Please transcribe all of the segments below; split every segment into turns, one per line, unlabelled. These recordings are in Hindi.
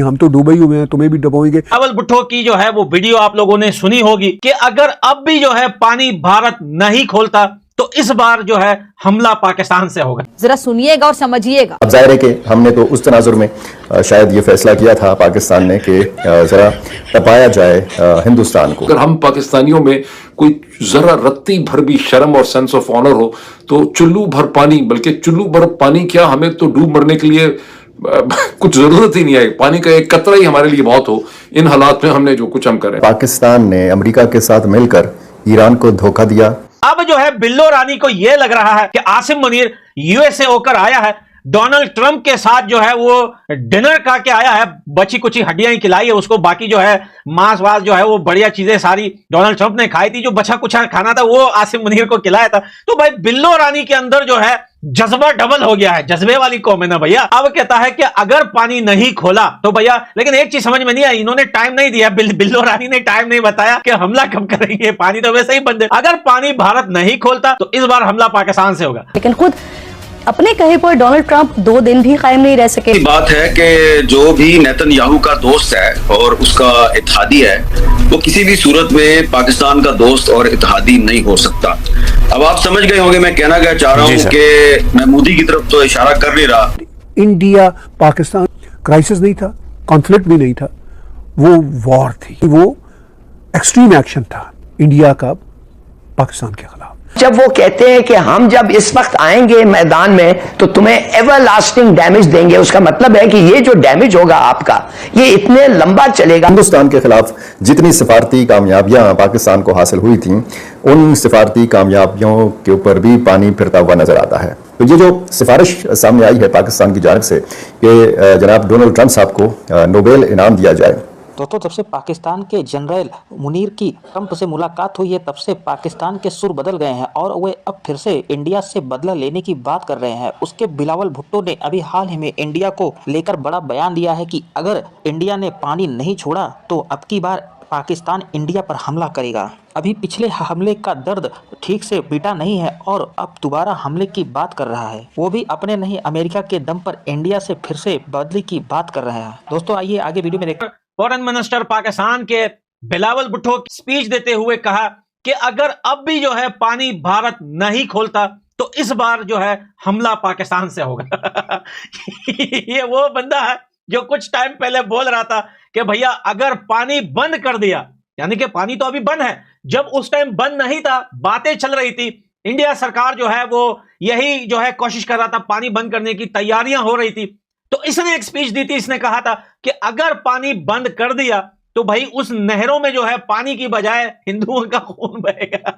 हम तो डूबे ही हुए हैं, तुम्हें भी डुबोएंगे।
बिलावल भुट्टो की जो है वो वीडियो आप लोगों ने सुनी होगी कि अगर अब भी जो है पानी भारत नहीं खोलता तो इस बार जो है हमला पाकिस्तान से होगा।
जरा सुनिएगा और समझिएगा।
अब जाहिर है कि हमने तो उस तनाजुर में शायद ये फैसला किया था पाकिस्तान ने कि जरा तपाया जाए हिंदुस्तान को।
अगर हम पाकिस्तानियों में कोई जरा रत्ती भर भी शर्म और सेंस ऑफ ऑनर हो तो चुल्लू भर पानी, बल्कि चुल्लू भर पानी क्या, हमें तो डूब मरने के लिए कुछ जरूरत ही नहीं है। पानी का एक कतरा ही हमारे लिए बहुत हो। इन हालात में हमने जो कुछ हम करें।
पाकिस्तान ने अमेरिका के साथ मिलकर ईरान को धोखा दिया।
अब जो है बिल्लो रानी को यह लग रहा है कि आसिम मुनीर यूएसए होकर आया है, डोनाल्ड ट्रंप के साथ जो है वो डिनर करके आया है, बची कुछ हड्डियां ही खिलाई है उसको, बाकी जो है मांस वास जो है वो बढ़िया चीजें सारी डोनाल्ड ट्रंप ने खाई थी, जो बचा कुछ खाना था वो आसिम मुनीर को खिलाया था। तो भाई बिल्लो रानी के अंदर जो है जज्बा डबल हो गया है, जज्बे वाली कौम है ना भैया। अब कहता है कि अगर पानी नहीं खोला तो भैया, लेकिन एक चीज समझ में नहीं आई, इन्होंने टाइम नहीं दिया, बिल्लो रानी ने टाइम नहीं बताया कि हमला कब करेंगे। पानी तो वैसे ही बंद है, अगर पानी भारत नहीं खोलता तो इस बार हमला पाकिस्तान से होगा।
लेकिन खुद अपने कहे पर डोनाल्ड ट्रंप 2 दिन भी कायम नहीं रह सके।
बात है कि जो भी नेतन्याहू का दोस्त है और उसका इत्तेहादी है, वो किसी भी सूरत में पाकिस्तान का दोस्त और इत्तेहादी नहीं हो सकता। अब आप समझ गए होंगे मैं कहना क्या चाह रहा हूँ कि मैं मोदी की तरफ तो इशारा कर नहीं रहा।
इंडिया पाकिस्तान क्राइसिस नहीं था, कॉन्फ्लिक्ट भी नहीं था, वो वॉर थी, वो एक्सट्रीम एक्शन था इंडिया का पाकिस्तान के खिलाफ।
जब वो कहते हैं कि हम जब इस वक्त आएंगे मैदान में तो तुम्हें एवरलास्टिंग डैमेज देंगे, उसका मतलब है कि ये जो डैमेज होगा आपका ये इतने लंबा चलेगा।
हिंदुस्तान के खिलाफ जितनी सिफारती कामयाबियां पाकिस्तान को हासिल हुई थी, उन सिफारती कामयाबियों के ऊपर भी पानी फिरता हुआ नजर आता है। तो ये जो सिफारिश सामने आई है पाकिस्तान की जानिब से कि जनाब डोनाल्ड ट्रंप साहब को नोबेल इनाम दिया जाए।
दोस्तों, जब से पाकिस्तान के जनरल मुनीर की ट्रंप से मुलाकात हुई है तब से पाकिस्तान के सुर बदल गए हैं और वे अब फिर से इंडिया से बदला लेने की बात कर रहे हैं। उसके बिलावल भुट्टो ने अभी हाल ही में इंडिया को लेकर बड़ा बयान दिया है कि अगर इंडिया ने पानी नहीं छोड़ा तो अब की बार पाकिस्तान इंडिया पर हमला करेगा। अभी पिछले हमले का दर्द ठीक से बीटा नहीं है और अब दोबारा हमले की बात कर रहा है, वो भी अपने नहीं अमेरिका के दम पर इंडिया से फिर से बदली की बात कर रहे हैं। दोस्तों आइए आगे वीडियो में देखते।
फॉरेन मिनिस्टर पाकिस्तान के बिलावल भुट्टो स्पीच देते हुए कहा कि अगर अब भी जो है पानी भारत नहीं खोलता तो इस बार जो है हमला पाकिस्तान से होगा। ये वो बंदा है जो कुछ टाइम पहले बोल रहा था कि भैया अगर पानी बंद कर दिया, यानी कि पानी तो अभी बंद है, जब उस टाइम बंद नहीं था, बातें चल रही थी, इंडिया सरकार जो है वो यही जो है कोशिश कर रहा था, पानी बंद करने की तैयारियां हो रही थी, तो इसने एक स्पीच दी थी, इसने कहा था कि अगर पानी बंद कर दिया तो भाई उस नहरों में जो है पानी की बजाय हिंदुओं का खून बहेगा।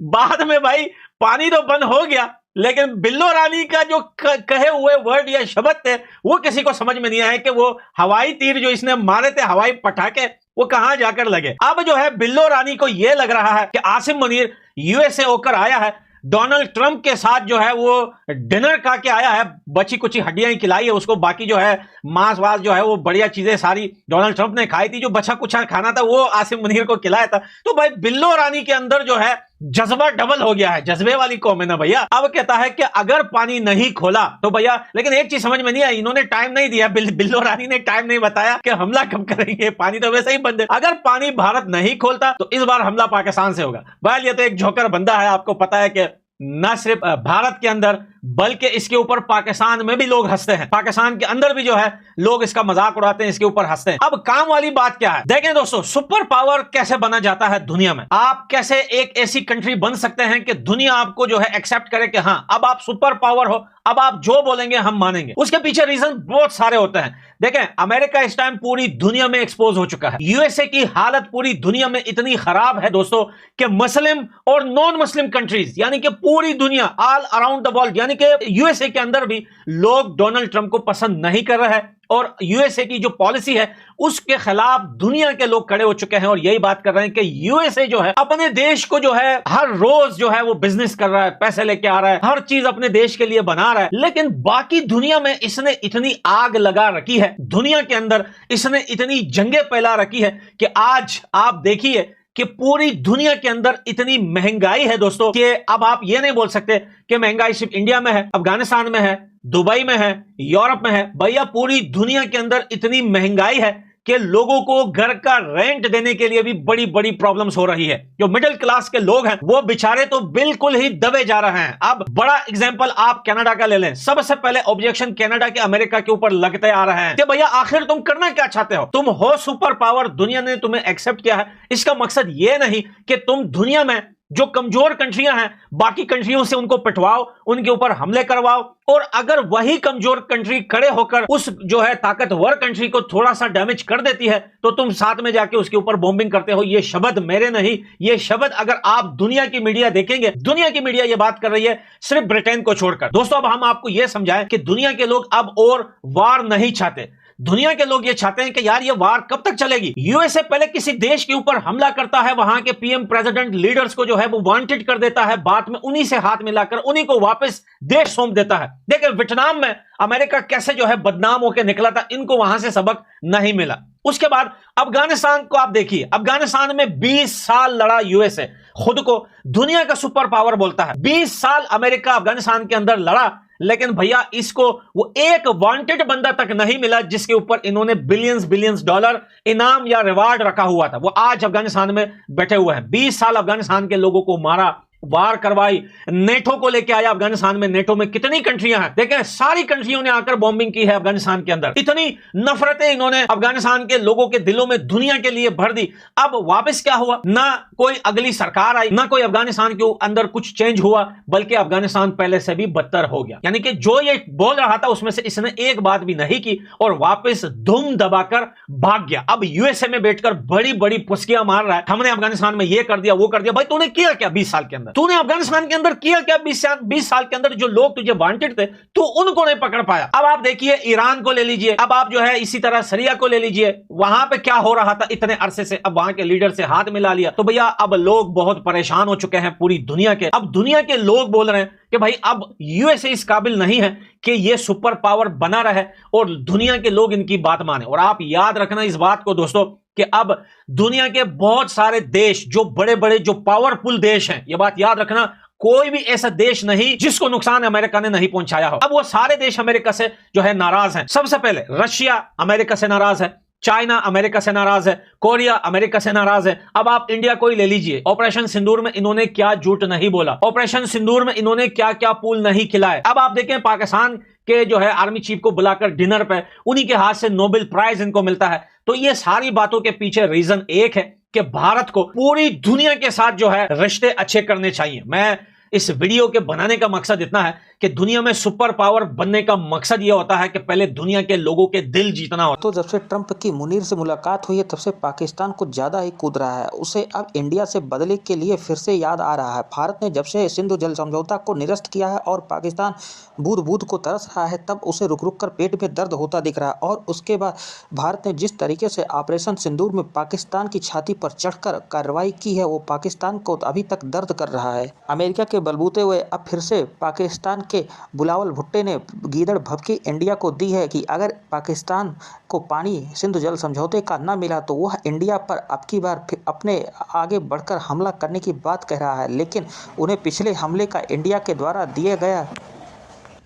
बाद में भाई पानी तो बंद हो गया, लेकिन बिल्लो रानी का जो कहे हुए वर्ड या शब्द थे वो किसी को समझ में नहीं आया कि वो हवाई तीर जो इसने मारे थे, हवाई पटाखे, वो कहां जाकर लगे। अब जो है बिल्लो रानी को यह लग रहा है कि आसिम मुनीर यूएसए होकर आया है, डोनाल्ड ट्रंप के साथ जो है वो डिनर करके आया है, बची कुछ हड्डियां ही खिलाई है उसको, बाकी जो है मांस वास जो है वो बढ़िया चीजें सारी डोनाल्ड ट्रंप ने खाई थी, जो बचा कुछ खाना था वो आसिम मुनीर को खिलाया था। तो भाई बिल्लो रानी के अंदर जो है जज्बा डबल हो गया है, जज्बे वाली कौम है ना भैया। अब कहता है कि अगर पानी नहीं खोला तो भैया, लेकिन एक चीज समझ में नहीं आई, इन्होंने टाइम नहीं दिया, बिल्लो रानी ने टाइम नहीं बताया कि हमला कब करेंगे। पानी तो वैसे ही बंद है, अगर पानी भारत नहीं खोलता तो इस बार हमला पाकिस्तान से होगा। भाई ये तो एक जोकर बंदा है, आपको पता है कि न सिर्फ भारत के अंदर बल्कि इसके ऊपर पाकिस्तान में भी लोग हंसते हैं, पाकिस्तान के अंदर भी जो है लोग इसका मजाक उड़ाते हैं, इसके ऊपर हंसते हैं। अब काम वाली बात क्या है, देखें दोस्तों, सुपर पावर कैसे बना जाता है दुनिया में। आप कैसे एक ऐसी कंट्री बन सकते हैं कि दुनिया आपको जो है एक्सेप्ट करे कि हाँ अब आप सुपर पावर हो, अब आप जो बोलेंगे हम मानेंगे। उसके पीछे रीजन बहुत सारे होते हैं। देखें, अमेरिका इस टाइम पूरी दुनिया में एक्सपोज हो चुका है, यूएसए की हालत पूरी दुनिया में इतनी खराब है दोस्तों कि मुस्लिम और नॉन मुस्लिम कंट्रीज, यानी कि पूरी दुनिया, ऑल अराउंड द वर्ल्ड, यानी कि यूएसए के अंदर भी लोग डोनाल्ड ट्रंप को पसंद नहीं कर रहे हैं और यूएसए की जो पॉलिसी है उसके खिलाफ दुनिया के लोग खड़े हो चुके हैं और यही बात कर रहे हैं कि यूएसए जो है अपने देश को जो है हर रोज जो है वो बिजनेस कर रहा है, पैसे लेके आ रहा है, हर चीज अपने देश के लिए बना रहा है, लेकिन बाकी दुनिया में इसने इतनी आग लगा रखी है, दुनिया के अंदर इसने इतनी जंगें फैला रखी है कि आज आप देखिए कि पूरी दुनिया के अंदर इतनी महंगाई है दोस्तों कि अब आप ये नहीं बोल सकते कि महंगाई सिर्फ इंडिया में है, अफगानिस्तान में है, दुबई में है, यूरोप में है। भैया पूरी दुनिया के अंदर इतनी महंगाई है कि लोगों को घर का रेंट देने के लिए भी बड़ी बड़ी प्रॉब्लम्स हो रही है। जो मिडिल क्लास के लोग हैं वो बेचारे तो बिल्कुल ही दबे जा रहे हैं। अब बड़ा एग्जांपल आप कनाडा का ले लें। सबसे पहले ऑब्जेक्शन कनाडा के अमेरिका के ऊपर लगते आ रहे हैं कि भैया आखिर तुम करना क्या चाहते हो? तुम हो सुपर पावर, दुनिया ने तुम्हें एक्सेप्ट किया है। इसका मकसद ये नहीं कि तुम दुनिया में जो कमजोर कंट्रियां हैं बाकी कंट्रियों से उनको पिटवाओ, उनके ऊपर हमले करवाओ, और अगर वही कमजोर कंट्री खड़े होकर उस जो है ताकतवर कंट्री को थोड़ा सा डैमेज कर देती है तो तुम साथ में जाके उसके ऊपर बॉम्बिंग करते हो। ये शब्द मेरे नहीं, ये शब्द अगर आप दुनिया की मीडिया देखेंगे, दुनिया की मीडिया ये बात कर रही है सिर्फ ब्रिटेन को छोड़कर। दोस्तों अब हम आपको यह समझाएं कि दुनिया के लोग अब और वार नहीं चाहते। दुनिया के लोग ये चाहते हैं कि यार ये वार कब तक चलेगी। यूएसए पहले किसी देश के ऊपर हमला करता है, वहां के पीएम प्रेसिडेंट लीडर्स को जो है वो वांटेड कर देता है, बाद में उन्हीं से हाथ मिलाकर उन्हीं को वापस देश सौंप देता है। देखिए वियतनाम में अमेरिका कैसे जो है बदनाम होकर निकला था, इनको वहां से सबक नहीं मिला। उसके बाद अफगानिस्तान को आप देखिए, अफगानिस्तान में 20 साल लड़ा यूएसए, खुद को दुनिया का सुपर पावर बोलता है। 20 साल अमेरिका अफगानिस्तान के अंदर लड़ा, लेकिन भैया इसको वो एक वांटेड बंदा तक नहीं मिला जिसके ऊपर इन्होंने बिलियंस डॉलर इनाम या रिवार्ड रखा हुआ था। वो आज अफगानिस्तान में बैठे हुए हैं। 20 साल अफगानिस्तान के लोगों को मारा, वार करवाई, नेटो को लेके आया अफगानिस्तान में। नेटो में कितनी कंट्रियां हैं, देखें सारी कंट्रियों ने आकर बॉम्बिंग की है अफगानिस्तान के अंदर। इतनी नफरतें इन्होंने अफगानिस्तान के लोगों के दिलों में दुनिया के लिए भर दी। अब वापस क्या हुआ? ना कोई अगली सरकार आई, ना कोई अफगानिस्तान के अंदर कुछ चेंज हुआ, बल्कि अफगानिस्तान पहले से भी बदतर हो गया। यानी कि जो ये बोल रहा था उसमें से इसने एक बात भी नहीं की और वापस धूम दबाकर भाग गया। अब यूएसए में बैठकर बड़ी बड़ी पुस्कियां मार रहा है, हमने अफगानिस्तान में ये कर दिया, वो कर दिया। भाई तूने किया क्या 20 साल के अंदर? तूने अफगानिस्तान के अंदर किया क्या 20 साल के अंदर? जो लोग तुझे वांटेड थे तू उनको नहीं पकड़ पाया। अब आप देखिए ईरान को ले लीजिए, अब आप जो है इसी तरह सीरिया को ले लीजिए, वहां पे क्या हो रहा था इतने अरसे से, अब वहां के लीडर से हाथ मिला लिया। तो भैया अब लोग बहुत परेशान हो चुके हैं पूरी दुनिया के। अब दुनिया के लोग बोल रहे हैं कि भाई अब यूएसए इस काबिल नहीं है कि ये सुपर पावर बना रहे और दुनिया के लोग इनकी बात माने। और आप याद रखना इस बात को दोस्तों कि अब दुनिया के बहुत सारे देश, जो बड़े बड़े जो पावरफुल देश हैं, ये बात याद रखना, कोई भी ऐसा देश नहीं जिसको नुकसान अमेरिका ने नहीं पहुंचाया हो। अब वो सारे देश अमेरिका से जो है नाराज हैं। सबसे पहले रशिया अमेरिका से नाराज है, चाइना अमेरिका से नाराज है, कोरिया अमेरिका से नाराज है। अब आप इंडिया को ही ले लीजिए, ऑपरेशन सिंदूर में इन्होंने क्या झूठ नहीं बोला, ऑपरेशन सिंदूर में इन्होंने क्या क्या पूल नहीं खिलाए। अब आप देखें पाकिस्तान के जो है आर्मी चीफ को बुलाकर डिनर पे उन्हीं के हाथ से नोबेल प्राइज इनको मिलता है। तो ये सारी बातों के पीछे रीजन एक है कि भारत को पूरी दुनिया के साथ जो है रिश्ते अच्छे करने चाहिए। मैं इस वीडियो के बनाने का मकसद इतना है कि दुनिया में सुपर पावर बनने का मकसद यह होता है कि पहले दुनिया के लोगों के दिल जीतना हो।
तो जब से ट्रंप की मुनीर से मुलाकात हुई है तब से पाकिस्तान कुछ ज़्यादा ही कूद रहा है। उसे अब इंडिया से बदले के लिए फिर से याद आ रहा है। भारत ने जब से सिंधु जल समझौता को निरस्त किया है और पाकिस्तान बूंद बूंद को तरस रहा है, तब उसे रुक रुक कर पेट में दर्द होता दिख रहा है। और उसके बाद भारत ने जिस तरीके से ऑपरेशन सिंदूर में पाकिस्तान की छाती पर चढ़कर कार्रवाई की है, वो पाकिस्तान को अभी तक दर्द कर रहा है। अमेरिका के बलबूते हुए अब फिर से पाकिस्तान के बिलावल भुट्टो ने गीदड़ भभकी इंडिया को दी है कि अगर पाकिस्तान को पानी सिंधु जल समझौते का न मिला तो वह इंडिया पर अब की बार फिर अपने आगे बढ़कर हमला करने की बात कह रहा है। लेकिन उन्हें पिछले हमले का इंडिया के द्वारा दिया गया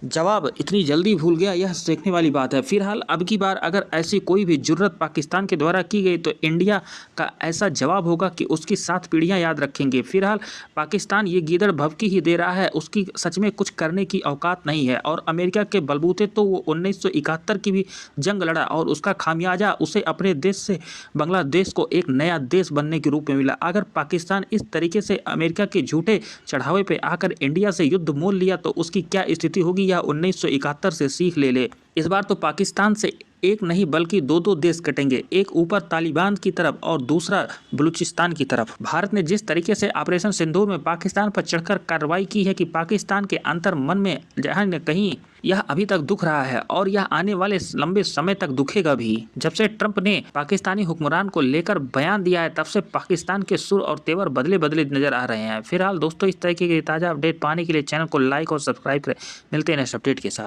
जवाब इतनी जल्दी भूल गया, यह सीखने वाली बात है। फिलहाल अब की बार अगर ऐसी कोई भी जुर्रत पाकिस्तान के द्वारा की गई तो इंडिया का ऐसा जवाब होगा कि उसकी 7 पीढ़ियां याद रखेंगे। फिलहाल पाकिस्तान ये गीदड़ भभकी ही दे रहा है, उसकी सच में कुछ करने की औकात नहीं है। और अमेरिका के बलबूते तो वो 1971 की भी जंग लड़ा और उसका खामियाजा उसे अपने देश से बांग्लादेश को एक नया देश बनने के रूप में मिला। अगर पाकिस्तान इस तरीके से अमेरिका के झूठे चढ़ावे पर आकर इंडिया से युद्ध मोल लिया तो उसकी क्या स्थिति होगी, या 1971 से सीख ले। इस बार तो पाकिस्तान से एक नहीं बल्कि 2 देश कटेंगे, एक ऊपर तालिबान की तरफ और दूसरा बलूचिस्तान की तरफ। भारत ने जिस तरीके से ऑपरेशन सिंदूर में पाकिस्तान पर चढ़कर कार्रवाई की है कि पाकिस्तान के अंतर मन में जहाँ न कहीं यह अभी तक दुख रहा है और यह आने वाले लंबे समय तक दुखेगा भी। जब से ट्रंप ने पाकिस्तानी हुक्मरान को लेकर बयान दिया है तब से पाकिस्तान के सुर और तेवर बदले बदले नजर आ रहे हैं। फिलहाल दोस्तों इस तरीके की ताज़ा अपडेट पाने के लिए चैनल को लाइक और सब्सक्राइब करें। मिलते हैं नेक्स्ट अपडेट के साथ।